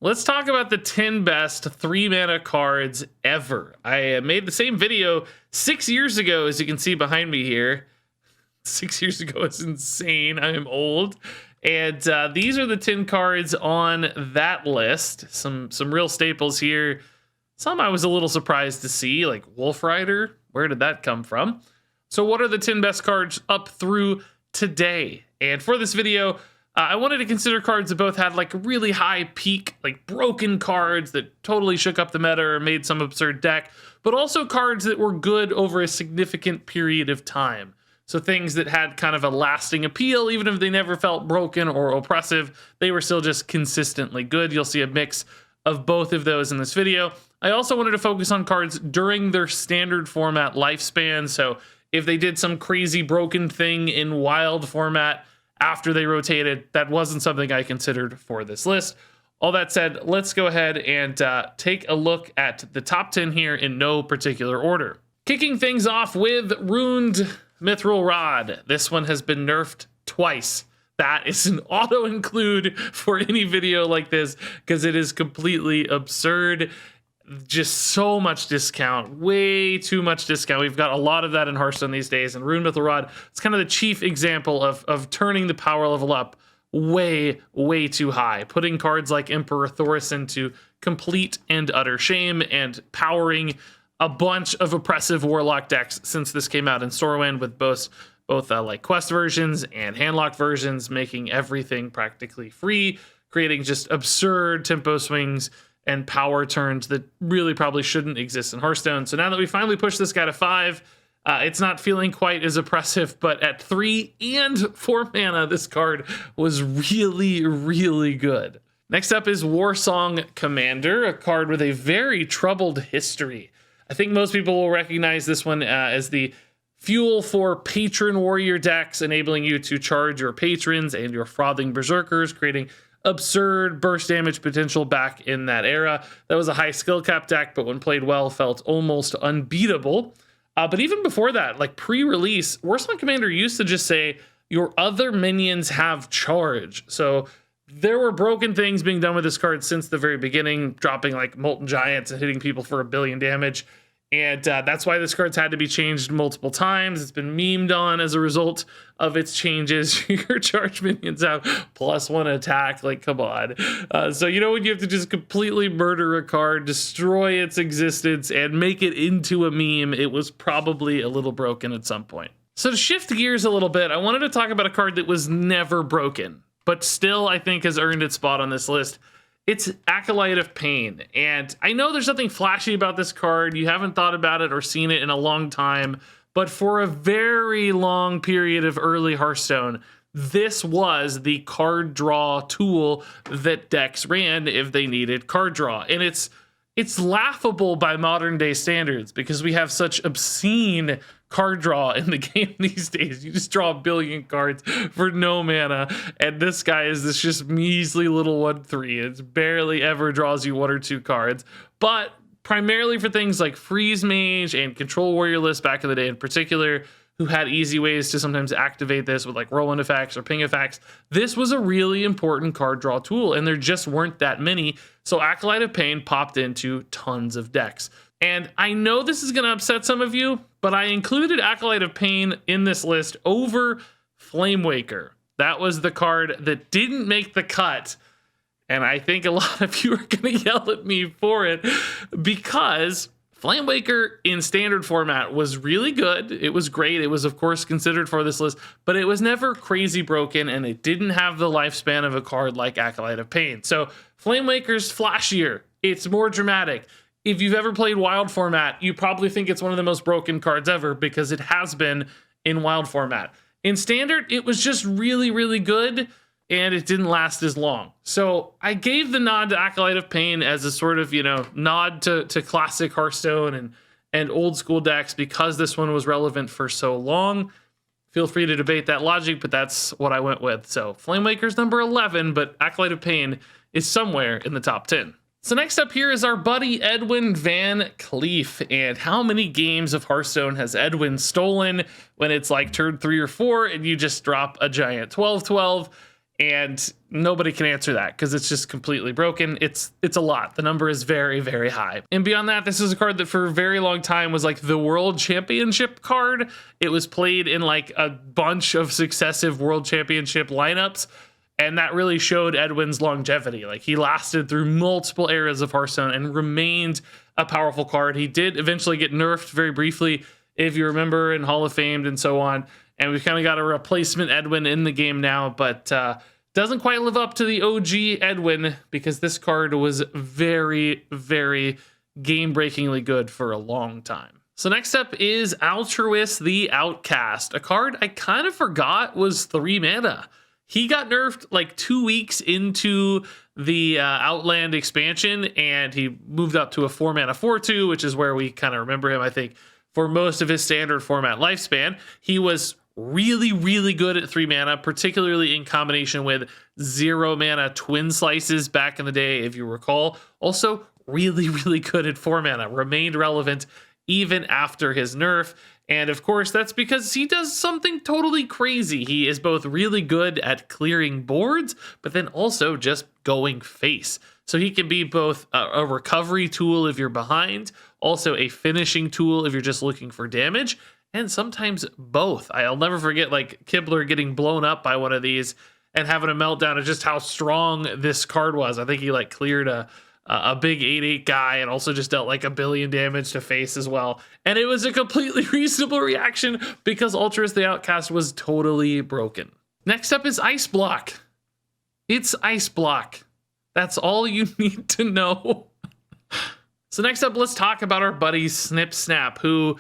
Let's talk about the 10 best 3-mana cards ever. I made the same video 6 years ago, as you can see behind me here. 6 years ago is insane. I am old. And these are the 10 cards on that list. Some real staples here. Some I was a little surprised to see, like Wolf Rider. Where did that come from? So what are the 10 best cards up through today? And for this video, I wanted to consider cards that both had like really high peak, like broken cards that totally shook up the meta or made some absurd deck, but also cards that were good over a significant period of time. So things that had kind of a lasting appeal, even if they never felt broken or oppressive, they were still just consistently good. You'll see a mix of both of those in this video. I also wanted to focus on cards during their standard format lifespan. So if they did some crazy broken thing in wild format after they rotated, that wasn't something I considered for this list. All that said, let's go ahead and take a look at the top 10 here in no particular order. Kicking things off with Ruined Mithril Rod. This one has been nerfed twice. That is an auto include for any video like this because it is completely absurd. Just so much discount, way too much discount. We've got a lot of that in Hearthstone these days, and Ruined Mithril Rod, it's kind of the chief example of turning the power level up way too high, putting cards like Emperor Thoris into complete and utter shame, and powering a bunch of oppressive Warlock decks since this came out in Storwind, with both like quest versions and handlock versions, making everything practically free, creating just absurd tempo swings and power turns that really probably shouldn't exist in Hearthstone. So now that we finally pushed this guy to 5, it's not feeling quite as oppressive, but at 3 and 4 mana, this card was really good. Next up is Warsong Commander, a card with a very troubled history. I think most people will recognize this one as the fuel for patron warrior decks, enabling you to charge your patrons and your frothing berserkers, creating absurd burst damage potential back in that era. That was a high skill cap deck, but when played well, felt almost unbeatable. But even before that, like pre-release, Warsong Commander used to just say, your other minions have charge. So there were broken things being done with this card since the very beginning, dropping like Molten Giants and hitting people for 1 billion damage. And that's why this card's had to be changed multiple times. It's been memed on as a result of its changes. Your charge minions have +1 attack. Like, come on. So, you know, when you have to just completely murder a card, destroy its existence, and make it into a meme, it was probably a little broken at some point. So to shift gears a little bit, I wanted to talk about a card that was never broken, but still I think has earned its spot on this list. It's Acolyte of Pain, and I know there's nothing flashy about this card. You haven't thought about it or seen it in a long time, but for a very long period of early Hearthstone, this was the card draw tool that decks ran if they needed card draw. And it's laughable by modern day standards because we have such obscene card draw in the game these days. You just draw 1 billion cards for no mana, and this guy is this just measly little 1/3. It barely ever draws you 1 or 2 cards, but primarily for things like Freeze Mage and Control Warrior lists back in the day in particular, who had easy ways to sometimes activate this with like roll-in effects or ping effects. This was a really important card draw tool, and there just weren't that many, so Acolyte of Pain popped into tons of decks. And I know this is going to upset some of you, but I included Acolyte of Pain in this list over Flamewaker. That was the card that didn't make the cut, and I think a lot of you are going to yell at me for it because Flamewaker in standard format was really good. It was great. It was, of course, considered for this list, but it was never crazy broken, and it didn't have the lifespan of a card like Acolyte of Pain. So Flamewaker's flashier. It's more dramatic. If you've ever played Wild format, you probably think it's one of the most broken cards ever because it has been in Wild format. In Standard, it was just really good, and it didn't last as long. So I gave the nod to Acolyte of Pain as a sort of, you know, nod to classic Hearthstone and old school decks because this one was relevant for so long. Feel free to debate that logic, but that's what I went with. So Flamewaker's number 11, but Acolyte of Pain is somewhere in the top 10. So next up here is our buddy Edwin Van Cleef, and how many games of Hearthstone has Edwin stolen when it's like turn 3 or 4 and you just drop a giant 12/12 And nobody can answer that because it's just completely broken. It's a lot. The number is very, very high. And beyond that, this is a card that for a very long time was like the World Championship card. It was played in like a bunch of successive World Championship lineups. And that really showed Edwin's longevity. Like, he lasted through multiple eras of Hearthstone and remained a powerful card. He did eventually get nerfed very briefly, if you remember, in Hall of Fame and so on. And we've kind of got a replacement Edwin in the game now, but doesn't quite live up to the OG Edwin because this card was very, very game-breakingly good for a long time. So next up is Altruist the Outcast, a card I kind of forgot was 3 mana. He got nerfed like 2 weeks into the Outland expansion, and he moved up to a 4 mana 4/2, which is where we kind of remember him, I think, for most of his standard format lifespan. He was really, really good at 3 mana, particularly in combination with 0 mana Twin Slices back in the day, if you recall. Also, really, really good at 4 mana, remained relevant even after his nerf. And of course, that's because he does something totally crazy. He is both really good at clearing boards, but then also just going face. So he can be both a recovery tool if you're behind, also a finishing tool if you're just looking for damage, and sometimes both. I'll never forget like Kibler getting blown up by one of these and having a meltdown of just how strong this card was. I think he like cleared a big 8/8 guy and also just dealt like 1 billion damage to face as well. And it was a completely reasonable reaction because Altruist the Outcast was totally broken. Next up is Ice Block. It's Ice Block. That's all you need to know. So next up, let's talk about our buddy Snip Snap, who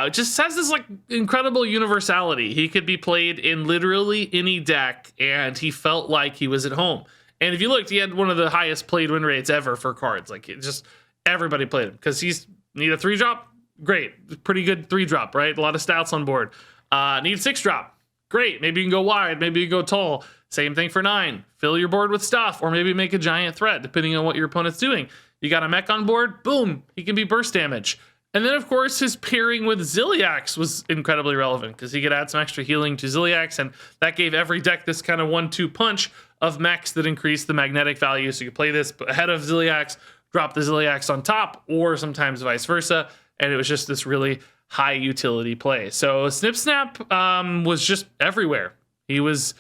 just has this like incredible universality. He could be played in literally any deck, and he felt like he was at home. And if you looked, he had one of the highest played win rates ever for cards. Like, it just everybody played him because he's need a 3-drop. Great, pretty good 3-drop, right? A lot of stats on board. Need 6-drop. Great, maybe you can go wide, maybe you can go tall. Same thing for 9. Fill your board with stuff, or maybe make a giant threat, depending on what your opponent's doing. You got a mech on board, boom, he can be burst damage. And then, of course, his pairing with Ziliax was incredibly relevant because he could add some extra healing to Ziliax, and that gave every deck this kind of 1-2 punch of mechs that increase the magnetic value. So you play this ahead of Ziliax, drop the Ziliax on top, or sometimes vice versa. And it was just this really high utility play. So Snip Snap was just everywhere. He was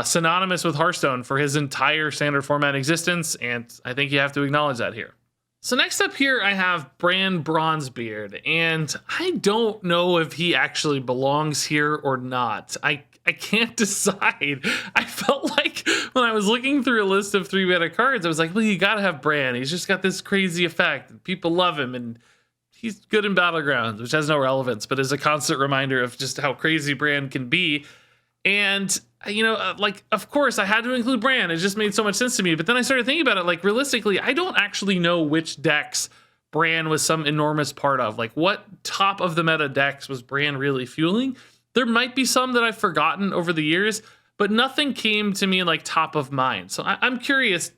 synonymous with Hearthstone for his entire standard format existence, and I think you have to acknowledge that here. So next up here, I have Bran Bronzebeard, and I don't know if he actually belongs here or not. I can't decide. I felt like when I was looking through a list of 3 mana cards, I was like, well, you gotta have Bran. He's just got this crazy effect, and people love him, and he's good in Battlegrounds, which has no relevance, but is a constant reminder of just how crazy Bran can be. And, you know, like, of course, I had to include Bran. It just made so much sense to me. But then I started thinking about it, like, realistically, I don't actually know which decks Bran was some enormous part of. Like, what top of the meta decks was Bran really fueling? There might be some that I've forgotten over the years, but nothing came to me like top of mind. So I'm curious,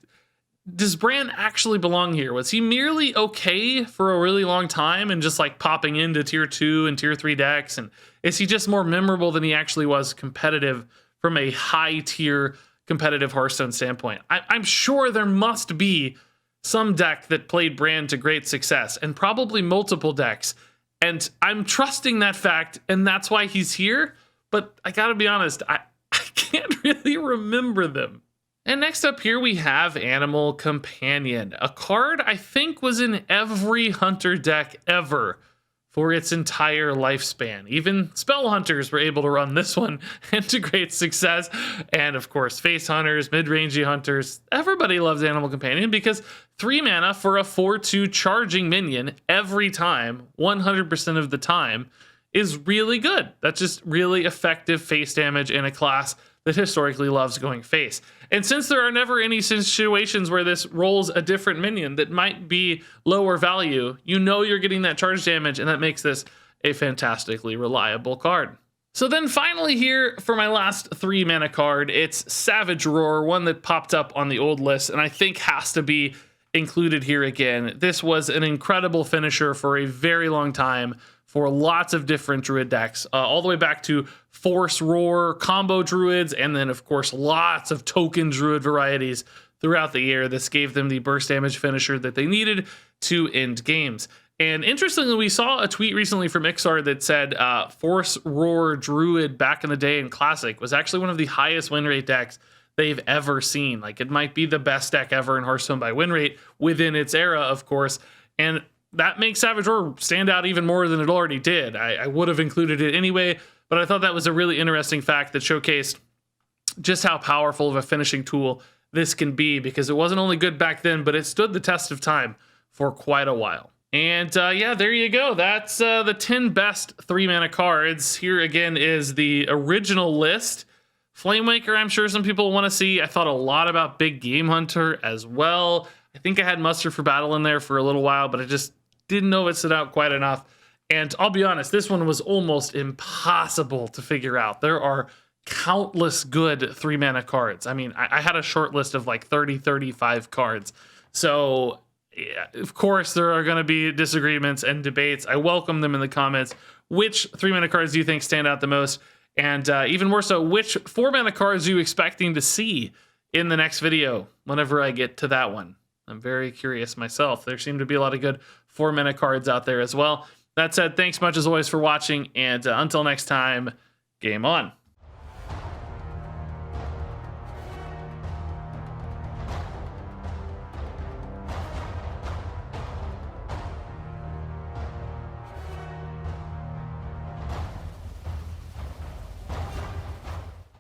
does Bran actually belong here? Was he merely okay for a really long time and just like popping into tier 2 and tier 3 decks? And is he just more memorable than he actually was competitive from a high tier competitive Hearthstone standpoint? I'm sure there must be some deck that played Bran to great success, and probably multiple decks. And I'm trusting that fact, and that's why he's here. But I gotta be honest, I can't really remember them. And next up here, we have Animal Companion, a card I think was in every Hunter deck ever for its entire lifespan. Even Spell Hunters were able to run this one into great success. And of course, Face Hunters, mid-rangey Hunters, everybody loves Animal Companion because 3 mana for a 4/2 charging minion every time, 100% of the time, is really good. That's just really effective face damage in a class that historically loves going face. And since there are never any situations where this rolls a different minion that might be lower value, you know you're getting that charge damage, and that makes this a fantastically reliable card. So then finally here, for my last 3 mana card, it's Savage Roar, one that popped up on the old list, and I think has to be included here again. This was an incredible finisher for a very long time for lots of different druid decks, all the way back to Force Roar, combo druids, and then, of course, lots of token druid varieties throughout the year. This gave them the burst damage finisher that they needed to end games. And interestingly, we saw a tweet recently from Ixar that said Force Roar Druid back in the day in Classic was actually one of the highest win rate decks they've ever seen. Like, it might be the best deck ever in Hearthstone by win rate within its era, of course. And that makes Savage Roar stand out even more than it already did. I would have included it anyway, but I thought that was a really interesting fact that showcased just how powerful of a finishing tool this can be, because it wasn't only good back then, but it stood the test of time for quite a while. And yeah, there you go. That's the 10 best 3-mana cards. Here again is the original list. Flamewaker, I'm sure some people want to see. I thought a lot about Big Game Hunter as well. I think I had Muster for Battle in there for a little while, but I just didn't know it stood out quite enough. And I'll be honest, this one was almost impossible to figure out. There are countless good 3-mana cards. I mean, I had a short list of like 30, 35 cards. So, yeah, of course, there are going to be disagreements and debates. I welcome them in the comments. Which 3-mana cards do you think stand out the most? And even more so, which 4-mana cards are you expecting to see in the next video whenever I get to that one? I'm very curious myself. There seem to be a lot of good 4-mana cards out there as well. That said, thanks much as always for watching, and until next time, game on.